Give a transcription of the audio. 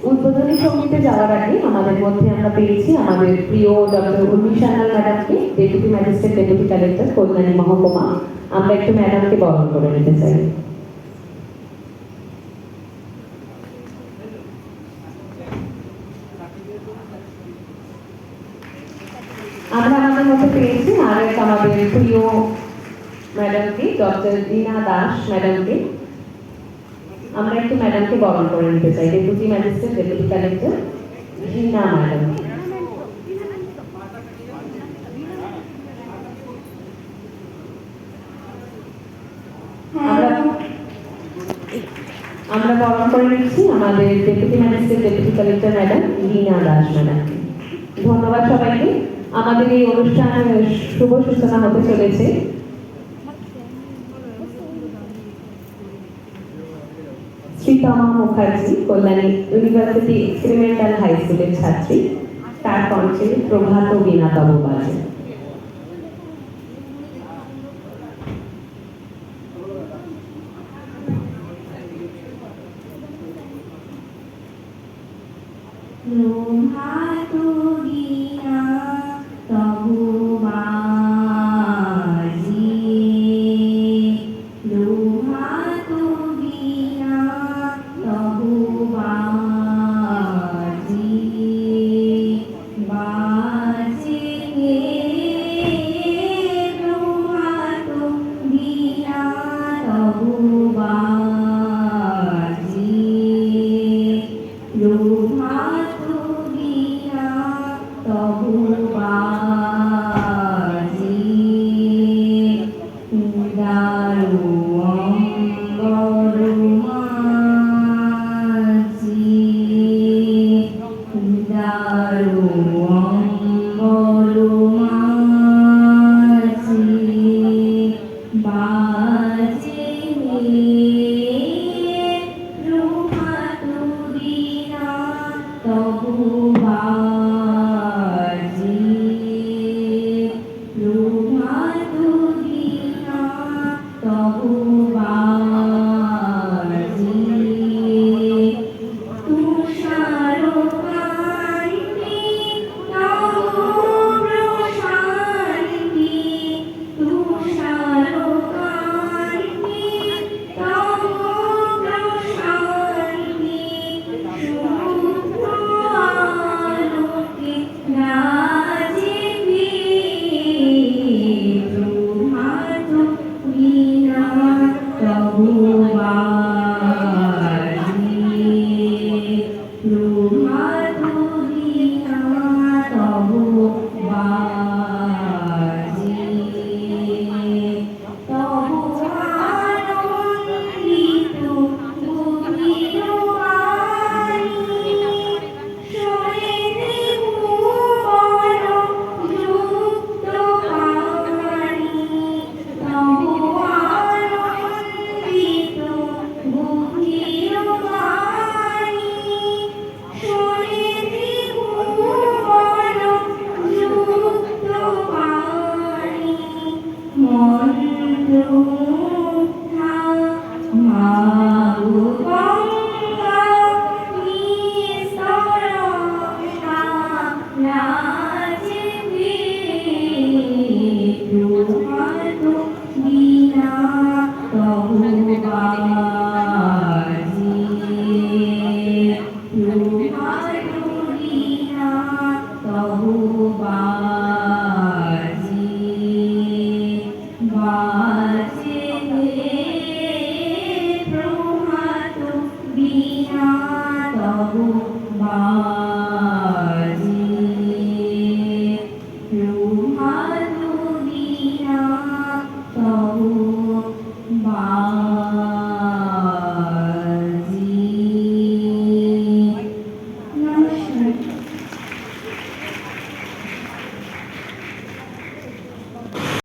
উদ্বোধনী সঙ্গীতে যাওয়ার আগে আমাদের মধ্যে আমরা পেয়েছি আমাদের প্রিয় ডক্টর উর্মি সান্যাল ম্যাডামকে, deputy magistrate, deputy collector, Kalyani মহকুমা। আমরা একটু ম্যাডামকে বরণ করে নিতে চাই। আমরা আমাদের মধ্যে পেয়েছি আরেক আমাদের প্রিয় ম্যাডামকে, ডক্টর রীনা দাস ম্যাডামকে। আমরা একটু ম্যাডামকে বরণ করে নিতে চাই, deputy magistrate, deputy collector Rina madam. আমরা বরণ করে নিচ্ছি আমাদের deputy magistrate, deputy collector madam Rina Das ম্যাডামকে। ধন্যবাদ সবাইকে। আমাদের এই অনুষ্ঠানের শুভ সূচনা হতে চলেছে Sreetama Mukherjee, Kalyani university experimental high স্কুলের ছাত্রী। তার কণ্ঠে প্রভাত বীণা তব বাজে। প্রভাত বীণা